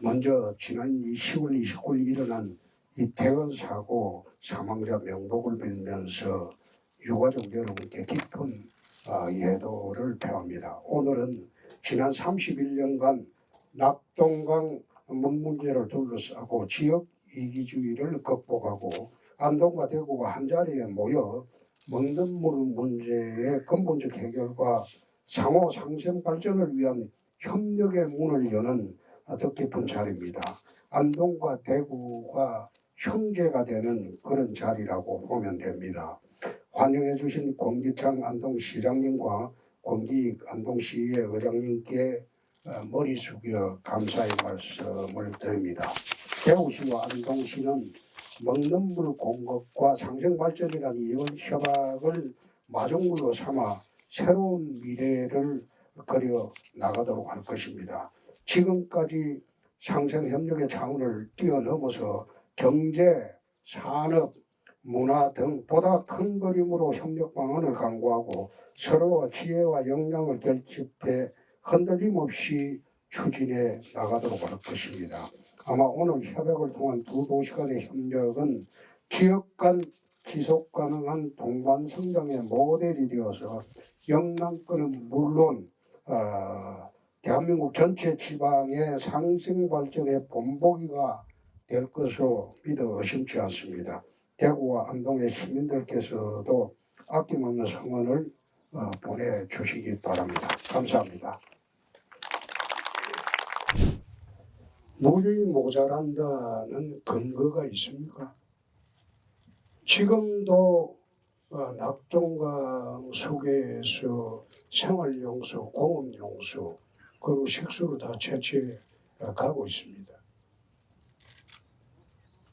먼저 지난 10월 29일 일어난 이 대원 사고 사망자 명복을 빌면서 유가족 여러분께 깊은 예도를 표합니다. 오늘은 지난 31년간 낙동강 물 문제를 둘러싸고 지역 이기주의를 극복하고 안동과 대구가 한자리에 모여 먹는 물 문제의 근본적 해결과 상호 상생 발전을 위한 협력의 문을 여는 뜻깊은 자리입니다. 안동과 대구가 형제가 되는 그런 자리라고 보면 됩니다. 환영해 주신 권기창 안동시장님과 권기익 안동시의 의장님께 머리 숙여 감사의 말씀을 드립니다. 대구시와 안동시는 먹는 물 공급과 상생 발전이라는 이런 협약을 마중물로 삼아 새로운 미래를 그려 나가도록 할 것입니다. 지금까지 상생협력의 차원을 뛰어넘어서 경제, 산업, 문화 등 보다 큰 그림으로 협력 방안을 강구하고 서로와 지혜와 역량을 결집해 흔들림 없이 추진해 나가도록 할 것입니다. 아마 오늘 협약을 통한 두 도시 간의 협력은 지역 간 지속 가능한 동반 성장의 모델이 되어서 영남권은 물론 대한민국 전체 지방의 상생 발전의 본보기가 될 것으로 믿어 의심치 않습니다. 대구와 안동의 시민들께서도 아낌없는 성원을 보내주시기 바랍니다. 감사합니다. 물이 모자란다는 근거가 있습니까? 지금도 낙동강 속에서 생활용수, 공업용수 그리고 식수로 다 채취해 가고 있습니다.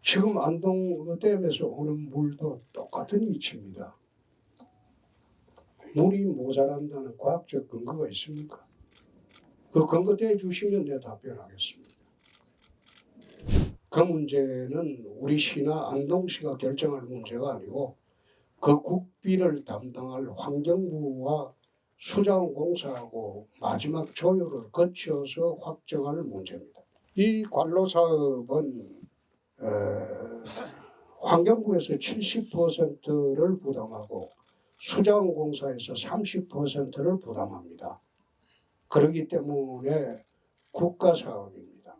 지금 안동댐에서 오는 물도 똑같은 이치입니다. 물이 모자란다는 과학적 근거가 있습니까? 그 근거 대주시면 내가 답변하겠습니다. 그 문제는 우리 시나 안동시가 결정할 문제가 아니고 그 국비를 담당할 환경부와 수자원공사하고 마지막 조율을 거쳐서 확정할 문제입니다. 이 관로 사업은 환경부에서 70%를 부담하고 수자원공사에서 30%를 부담합니다. 그렇기 때문에 국가 사업입니다.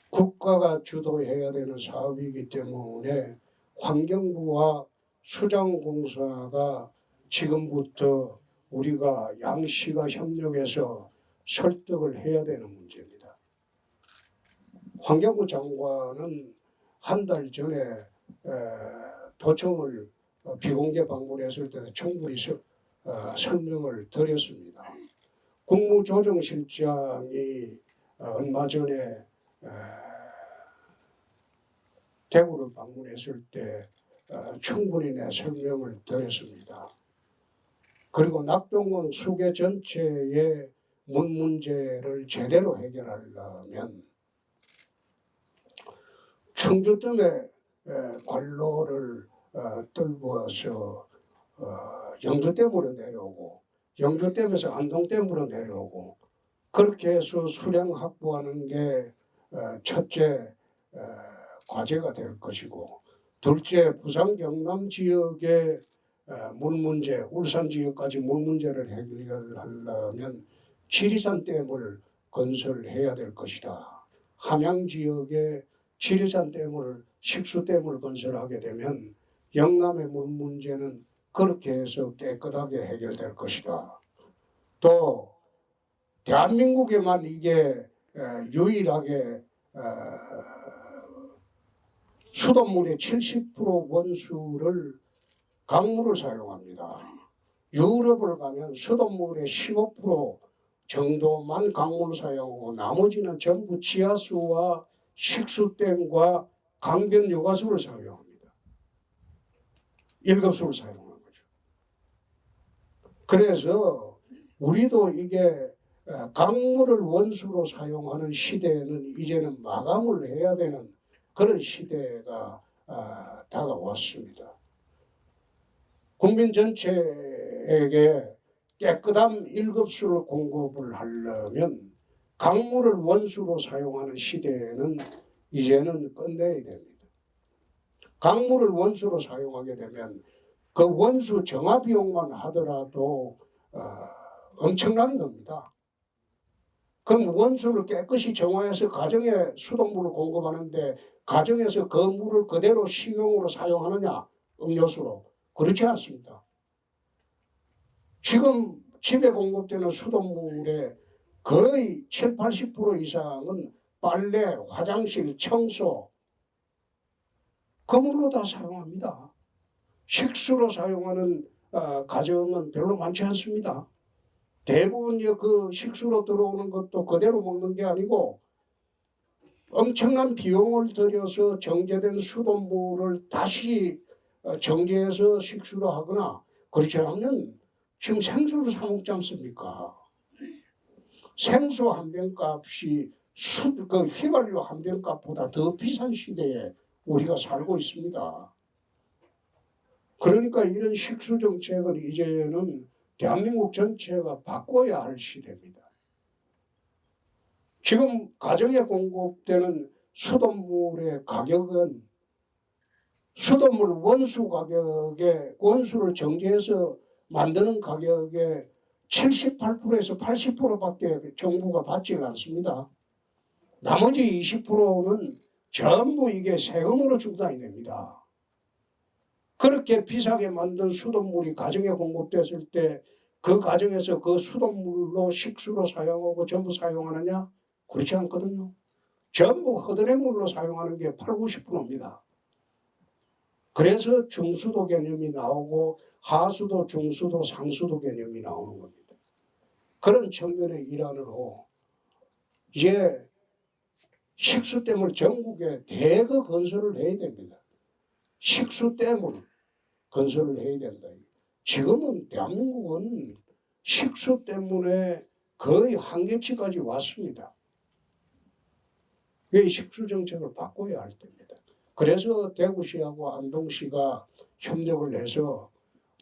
국가가 주도해야 되는 사업이기 때문에 환경부와 수자원공사가 지금부터 우리가 양시가 협력해서 설득을 해야 되는 문제입니다. 환경부 장관은 한 달 전에 도청을 비공개 방문했을 때 충분히 설명을 드렸습니다. 국무조정실장이 얼마 전에 대구를 방문했을 때 충분히 내 설명을 드렸습니다. 그리고 낙동강 수계 전체의 물 문제를 제대로 해결하려면 청주댐에 관로를 뚫어서 영주댐으로 내려오고 영주댐에서 안동댐으로 내려오고 그렇게 해서 수량 확보하는 게 첫째 과제가 될 것이고 둘째 부산 경남 지역의 물 문제, 울산 지역까지 물 문제를 해결하려면 지리산 댐을 건설해야 될 것이다. 함양 지역의 지리산 댐을 식수댐을 건설하게 되면 영남의 물 문제는 그렇게 해서 깨끗하게 해결될 것이다. 또 대한민국에만 이게 유일하게 수돗물의 70% 원수를 강물을 사용합니다. 유럽을 가면 수돗물의 15% 정도만 강물을 사용하고 나머지는 전부 지하수와 식수댐과 강변 여가수를 사용합니다. 1급수를 사용하는 거죠. 그래서 우리도 이게 강물을 원수로 사용하는 시대에는 이제는 마감을 해야 되는 그런 시대가 다가왔습니다. 국민 전체에게 깨끗한 1급수를 공급을 하려면 강물을 원수로 사용하는 시대에는 이제는 끝내야 됩니다. 강물을 원수로 사용하게 되면 그 원수 정화 비용만 하더라도 엄청나게 듭니다. 그럼 원수를 깨끗이 정화해서 가정에 수돗물을 공급하는데 가정에서 그 물을 그대로 식용으로 사용하느냐? 음료수로. 그렇지 않습니다. 지금 집에 공급되는 수돗물의 거의 7, 80% 이상은 빨래, 화장실, 청소 그 물로 다 사용합니다. 식수로 사용하는 가정은 별로 많지 않습니다. 대부분 그 식수로 들어오는 것도 그대로 먹는 게 아니고 엄청난 비용을 들여서 정제된 수돗물을 다시 정제해서 식수로 하거나 그렇지 않으면 지금 생수를 사 먹지 않습니까? 생수 한 병값이 그 휘발유 한 병값보다 더 비싼 시대에 우리가 살고 있습니다. 그러니까 이런 식수 정책을 이제는 대한민국 전체가 바꿔야 할 시대입니다. 지금 가정에 공급되는 수돗물의 가격은 수돗물 원수 가격에 원수를 정제해서 만드는 가격의 78%에서 80%밖에 정부가 받지를 않습니다. 나머지 20%는 전부 이게 세금으로 충당이 됩니다. 그렇게 비싸게 만든 수돗물이 가정에 공급됐을 때 그 가정에서 그 수돗물로 식수로 사용하고 전부 사용하느냐? 그렇지 않거든요. 전부 허드렛 물로 사용하는 게 8, 90%입니다. 그래서 중수도 개념이 나오고 하수도, 중수도, 상수도 개념이 나오는 겁니다. 그런 측면의 일환으로 이제 식수댐을 전국에 대거 건설을 해야 됩니다. 식수댐을 건설을 해야 된다. 지금은 대한민국은 식수 때문에 거의 한계치까지 왔습니다. 이 식수 정책을 바꿔야 할 때입니다. 그래서 대구시하고 안동시가 협력을 해서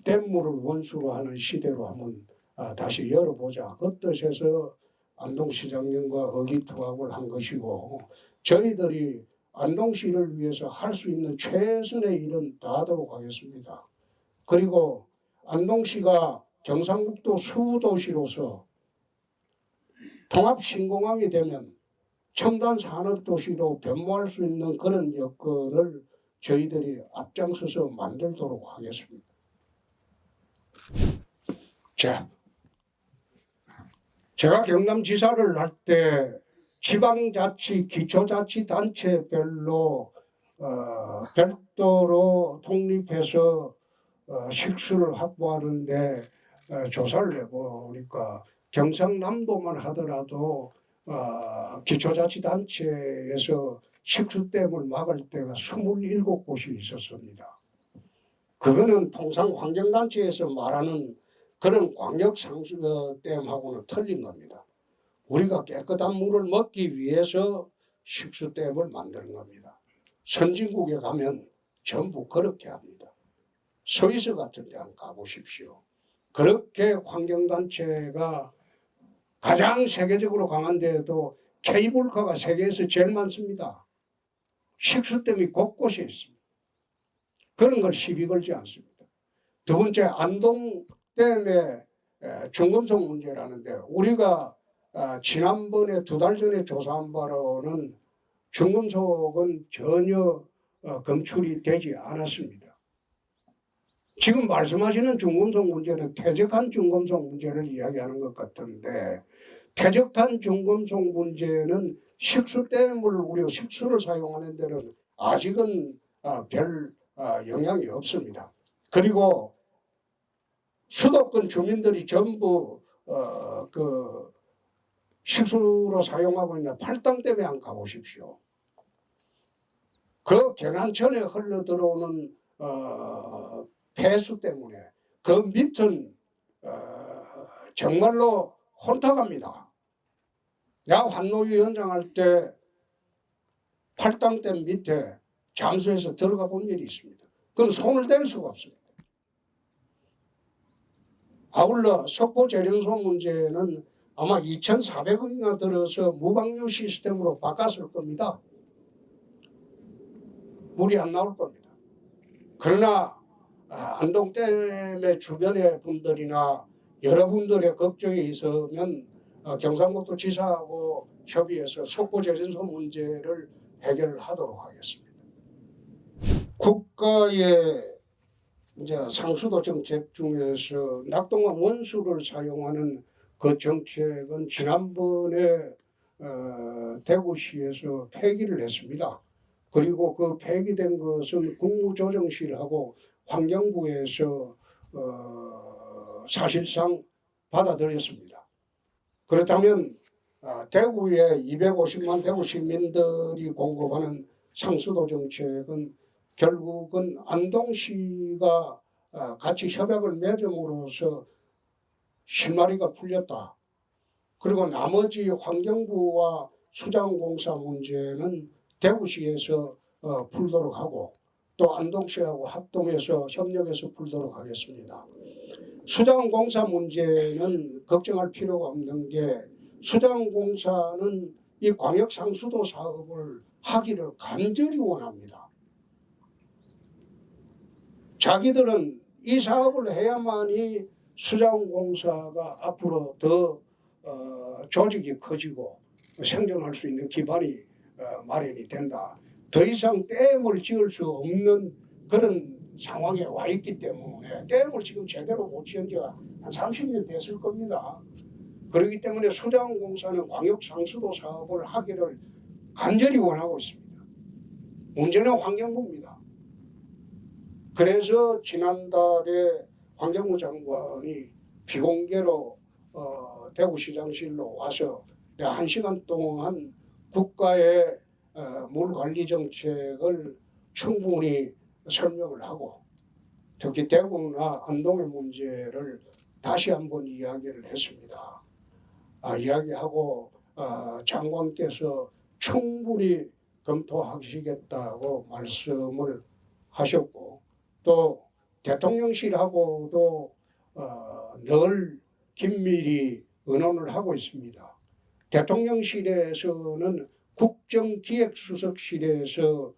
댐물을 원수로 하는 시대로 한번 다시 열어보자. 그 뜻에서 안동시장님과 의기투합을 한 것이고 저희들이 안동시를 위해서 할 수 있는 최선의 일은 다하도록 하겠습니다. 그리고 안동시가 경상북도 수도시로서 통합신공항이 되면 첨단 산업도시로 변모할 수 있는 그런 여건을 저희들이 앞장서서 만들도록 하겠습니다. 자, 제가 경남지사를 할 때 지방자치, 기초자치단체별로 별도로 독립해서 식수를 확보하는데 조사를 해보니까 경상남도만 하더라도 기초자치단체에서 식수댐을 막을 때가 27곳이 있었습니다. 그거는 통상 환경단체에서 말하는 그런 광역상수댐하고는 틀린 겁니다. 우리가 깨끗한 물을 먹기 위해서 식수댐을 만드는 겁니다. 선진국에 가면 전부 그렇게 합니다. 스위스 같은 데 한번 가보십시오. 그렇게 환경단체가 가장 세계적으로 강한 데에도 케이블카가 세계에서 제일 많습니다. 식수댐이 곳곳에 있습니다. 그런 걸 시비 걸지 않습니다. 두 번째, 안동댐의 중금속 문제라는데 우리가 지난번에 2달 전에 조사한 바로는 중금속은 전혀 검출이 되지 않았습니다. 지금 말씀하시는 중금속 문제는 퇴적한 중금속 문제를 이야기하는 것 같은데 퇴적한 중금속 문제는 식수댐을 우리가 식수를 사용하는 데는 아직은 별 영향이 없습니다. 그리고 수도권 주민들이 전부 그 식수로 사용하고 있는 팔당댐에 한번 가보십시오. 그 경안천에 흘러들어오는 폐수 때문에 그 밑은 정말로 혼탁합니다. 내가 환노위원장 할 때 팔당댐 밑에 잠수해서 들어가 본 일이 있습니다. 그건 손을 댈 수가 없습니다. 아울러 석포 재련소 문제는 아마 2,400원이나 들어서 무방류 시스템으로 바꿨을 겁니다. 물이 안 나올 겁니다. 그러나 안동댐의 주변의 분들이나 여러분들의 걱정이 있으면 경상북도 지사하고 협의해서 석고재련소 문제를 해결하도록 하겠습니다. 국가의 이제 상수도 정책 중에서 낙동강 원수를 사용하는 그 정책은 지난번에 대구시에서 폐기를 했습니다. 그리고 그 폐기된 것은 국무조정실하고 환경부에서 사실상 받아들였습니다. 그렇다면 대구의 250만 대구 시민들이 공급하는 상수도 정책은 결국은 안동시가 같이 협약을 맺음으로써 실마리가 풀렸다. 그리고 나머지 환경부와 수자원공사 문제는 대구시에서 풀도록 하고 또 안동시하고 합동해서 협력해서 풀도록 하겠습니다. 수자원공사 문제는 걱정할 필요가 없는 게 수자원공사는 이 광역상수도 사업을 하기를 간절히 원합니다. 자기들은 이 사업을 해야만이 수자원공사가 앞으로 더 조직이 커지고 생존할 수 있는 기반이 마련이 된다. 더 이상 댐을 지을 수 없는 그런 상황에 와 있기 때문에 댐을 지금 제대로 못 지은 지가 한 30년 됐을 겁니다. 그렇기 때문에 수자원공사는 광역상수도 사업을 하기를 간절히 원하고 있습니다. 문제는 환경부입니다. 그래서 지난달에 환경부 장관이 비공개로 대구시장실로 와서 1시간 동안 국가의 물관리 정책을 충분히 설명을 하고 특히 대구나 안동의 문제를 다시 한번 이야기를 했습니다. 이야기하고 장관께서 충분히 검토하시겠다고 말씀을 하셨고 또 대통령실하고도 늘 긴밀히 의논을 하고 있습니다. 대통령실에서는 국정기획수석실에서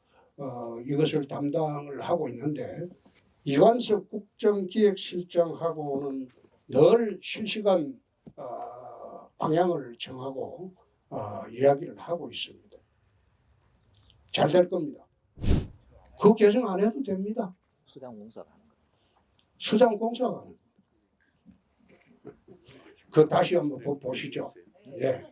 이것을 담당을 하고 있는데 이관섭 국정기획실장하고는 늘 실시간 방향을 정하고 이야기를 하고 있습니다. 잘 될 겁니다. 그 개정 안 해도 됩니다. 수자원공사가 하는 거예요. 수자원공사가 하는 거. 그 다시 한번 보시죠. 예.